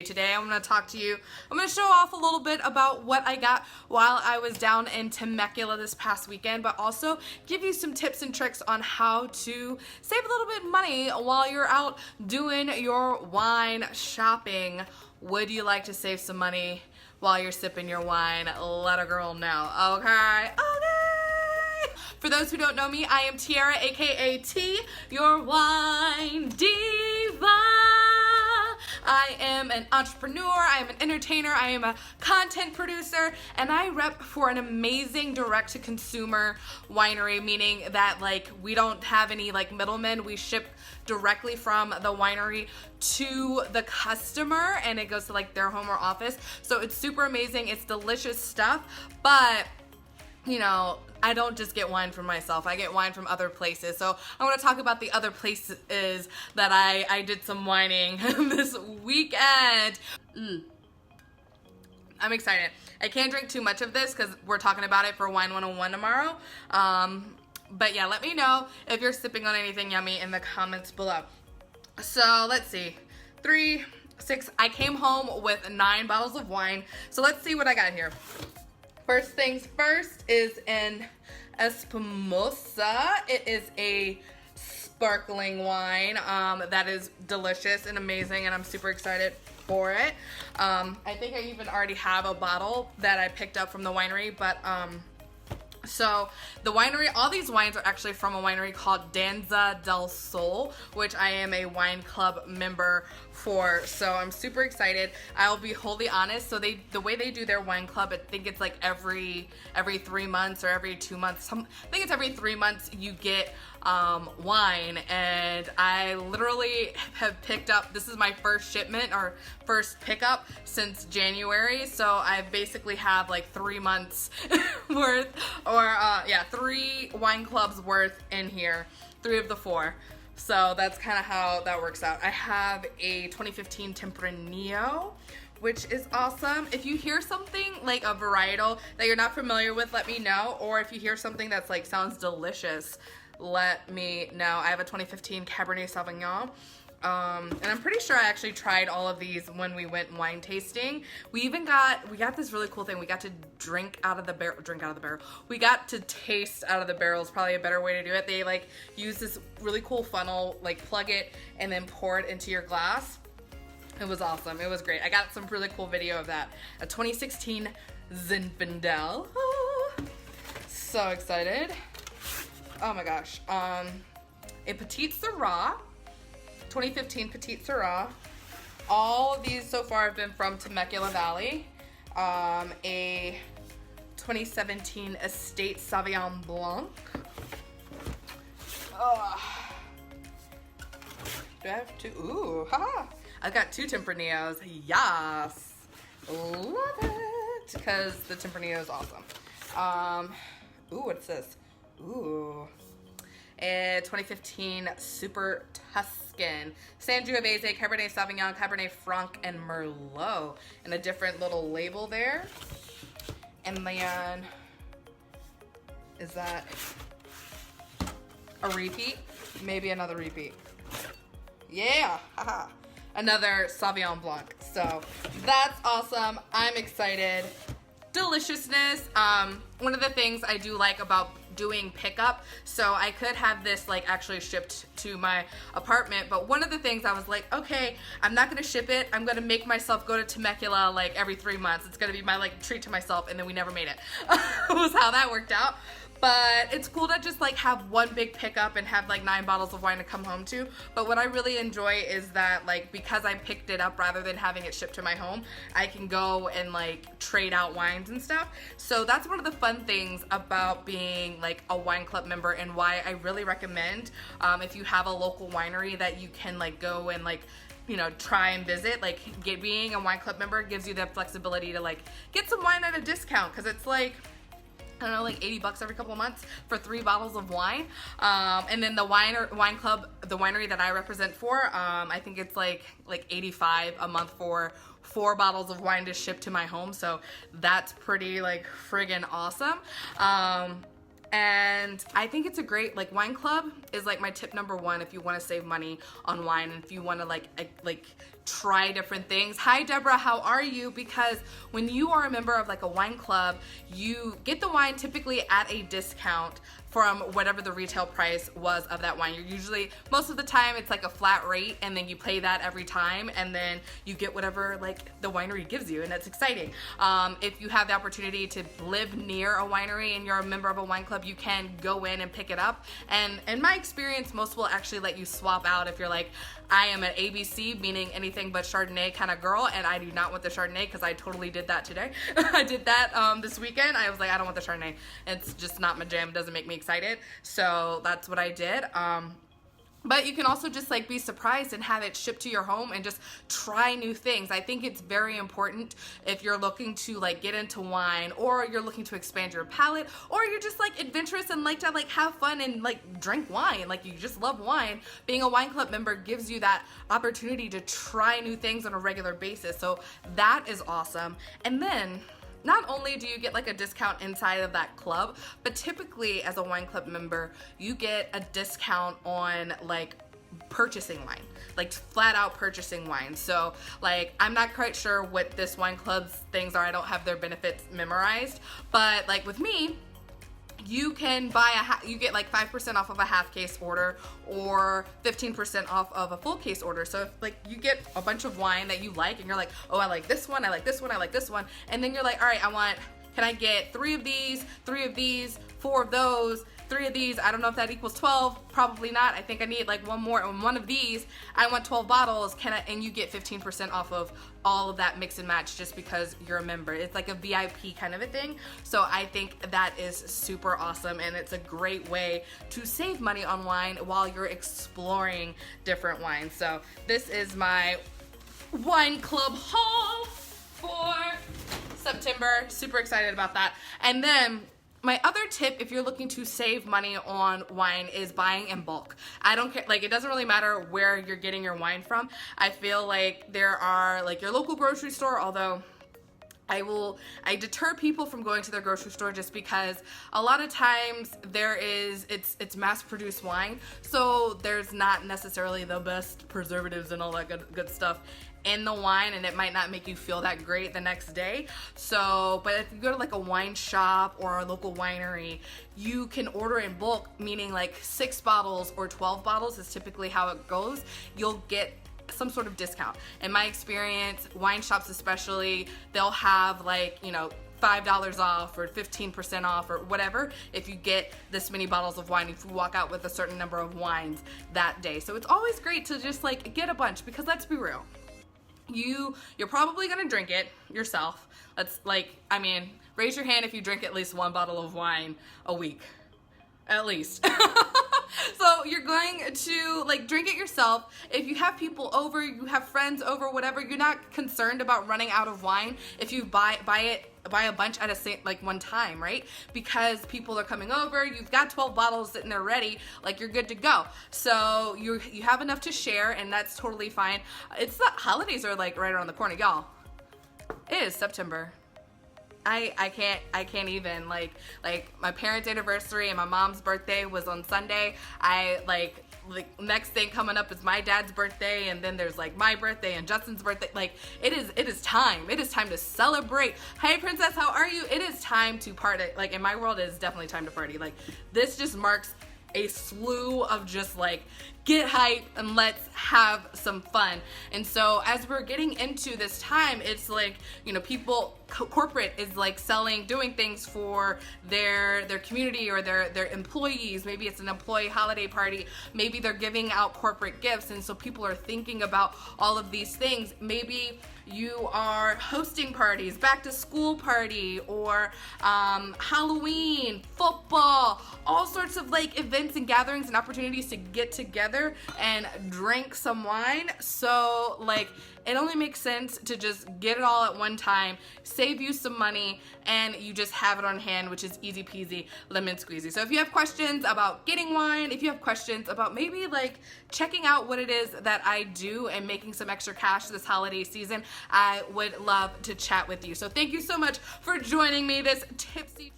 Today I'm going to talk to you. I'm going to show off a little bit about what I got while I was down in Temecula this past weekend, but also give you some tips and tricks on how to save a little bit of money while you're out doing your wine shopping. Would you like to save some money while you're sipping your wine? Let a girl know. Okay? For those who don't know me, I am Tiara, aka T, your wine diva. I am an entrepreneur, I am an entertainer, I am a content producer, and I rep for an amazing direct-to-consumer winery, meaning that like we don't have any like middlemen. We ship directly from the winery to the customer, and it goes to like their home or office. So it's super amazing. It's delicious stuff, but you know, I don't just get wine from myself. I get wine from other places. So I want to talk about the other places that I did some wining this weekend. I'm excited. I can't drink too much of this because we're talking about it for Wine 101 tomorrow. But yeah, let me know if you're sipping on anything yummy in the comments below. So let's see. 3, 6, I came home with 9 bottles of wine. So let's see what I got here. First things first is an Espumosa. It is a sparkling wine that is delicious and amazing, and I'm super excited for it. I think I even already have a bottle that I picked up from the winery, but so the winery, all these wines are actually from a winery called Danza del Sol, which I am a wine club member for. So I'm super excited. I'll be wholly honest. So the way they do their wine club, I think it's like every 3 months or every 2 months. I think it's every 3 months you get wine, and I literally have picked up, this is my first shipment or first pickup since January, so I basically have like 3 months worth, or yeah, 3 wine clubs worth in here, 3 of the 4. So that's kind of how that works out. I have a 2015 Tempranillo, which is awesome. If you hear something like a varietal that you're not familiar with, let me know. Or if you hear something that's like sounds delicious, let me know. I have a 2015 Cabernet Sauvignon. And I'm pretty sure I actually tried all of these when we went wine tasting. We got this really cool thing. We got to drink out of the barrel. We got to taste out of the barrel is probably a better way to do it. They like use this really cool funnel, like plug it and then pour it into your glass. It was awesome. It was great. I got some really cool video of that. A 2016 Zinfandel. So excited. Oh my gosh. A Petite Syrah. 2015 Petite Syrah. All of these so far have been from Temecula Valley. A 2017 Estate Sauvignon Blanc. Do I have 2? Ooh, haha. I've got 2 Tempranillos. Yes. Love it. Because the Tempranillo is awesome. Ooh, what's this? Ooh. A 2015 Super Tuscan, Sangiovese, Cabernet Sauvignon, Cabernet Franc, and Merlot, and a different little label there. And then, is that a repeat? Maybe another repeat. Yeah, haha. Another Sauvignon Blanc. So that's awesome. I'm excited. Deliciousness. One of the things I do like about doing pickup, so I could have this like actually shipped to my apartment, but one of the things I was like, okay, I'm not gonna ship it, I'm gonna make myself go to Temecula like every 3 months. It's gonna be my like treat to myself, and then we never made it. Was how that worked out. But it's cool to just like have one big pickup and have like 9 bottles of wine to come home to. But what I really enjoy is that like because I picked it up rather than having it shipped to my home, I can go and like trade out wines and stuff. So that's one of the fun things about being like a wine club member, and why I really recommend if you have a local winery that you can like go and like, you know, try and visit. Like being a wine club member gives you the flexibility to like get some wine at a discount, because it's like, I don't know, like $80 every couple of months for 3 bottles of wine. And then the wine club, the winery that I represent for, I think it's like $85 a month for 4 bottles of wine to ship to my home. So that's pretty like friggin' awesome. And I think it's a great, like, wine club is like my tip number 1 if you want to save money on wine, and if you want to like try different things. Hi Deborah, how are you? Because when you are a member of like a wine club, you get the wine typically at a discount from whatever the retail price was of that wine. You're usually, most of the time it's like a flat rate, and then you pay that every time, and then you get whatever like the winery gives you, and that's exciting. If you have the opportunity to live near a winery and you're a member of a wine club, you can go in and pick it up. And in my experience, most will actually let you swap out if you're like, I am an ABC, meaning anything but Chardonnay kind of girl, and I do not want the Chardonnay, because I totally did that today. I did that this weekend. I was like, I don't want the Chardonnay. It's just not my jam. It doesn't make me excited. So that's what I did. But you can also just like be surprised and have it shipped to your home and just try new things. I think it's very important if you're looking to like get into wine, or you're looking to expand your palate, or you're just like adventurous and like to like have fun and like drink wine, like you just love wine. Being a wine club member gives you that opportunity to try new things on a regular basis. So that is awesome. And then not only do you get like a discount inside of that club, but typically as a wine club member, you get a discount on like purchasing wine, like flat out purchasing wine. So like, I'm not quite sure what this wine club's things are. I don't have their benefits memorized, but like with me, you can buy you get like 5% off of a half case order, or 15% off of a full case order. So if like you get a bunch of wine that you like and you're like, oh, I like this one, I like this one, I like this one. And then you're like, all right, can I get 3 of these, 3 of these, 4 of those, 3 of these? I don't know if that equals 12. Probably not. I think I need like one more. And one of these, I want 12 bottles. And you get 15% off of all of that mix and match just because you're a member. It's like a VIP kind of a thing. So I think that is super awesome, and it's a great way to save money on wine while you're exploring different wines. So this is my wine club haul for September. Super excited about that. And then my other tip, if you're looking to save money on wine, is buying in bulk. I don't care, like it doesn't really matter where you're getting your wine from. I feel like there are like your local grocery store, although I deter people from going to their grocery store just because a lot of times it's mass-produced wine, so there's not necessarily the best preservatives and all that good stuff in the wine, and it might not make you feel that great the next day. So, but if you go to like a wine shop or a local winery, you can order in bulk, meaning like 6 bottles or 12 bottles is typically how it goes. You'll get some sort of discount. In my experience, wine shops especially, they'll have like, you know, $5 off or 15% off or whatever if you get this many bottles of wine, if you walk out with a certain number of wines that day. So it's always great to just like get a bunch, because let's be real, you're probably gonna drink it yourself. Let's like, I mean, raise your hand if you drink at least 1 bottle of wine a week, at least. So you're going to like drink it yourself. If you have people over, you have friends over, whatever, you're not concerned about running out of wine if you buy a bunch at like one time, right? Because people are coming over, you've got 12 bottles sitting there ready, like you're good to go. So you have enough to share, and that's totally fine. It's the holidays are like right around the corner, y'all. It is September. I can't even, like my parents' anniversary and my mom's birthday was on Sunday. Like next thing coming up is my dad's birthday, and then there's like my birthday and Justin's birthday. Like it is time to celebrate. Hey Princess, how are you? It is time to party. Like in my world, it is definitely time to party. Like this just marks a slew of just like get hype and let's have some fun. And so as we're getting into this time, it's like, you know, corporate is like doing things for their community or their employees. Maybe it's an employee holiday party. Maybe they're giving out corporate gifts. And so people are thinking about all of these things. Maybe you are hosting parties, back to school party, or Halloween, football, all sorts of like events and gatherings and opportunities to get together and drink some wine. So like it only makes sense to just get it all at one time, save you some money, and you just have it on hand, which is easy peasy lemon squeezy. So if you have questions about getting wine, if you have questions about maybe like checking out what it is that I do and making some extra cash this holiday season, I would love to chat with you. So thank you so much for joining me this tipsy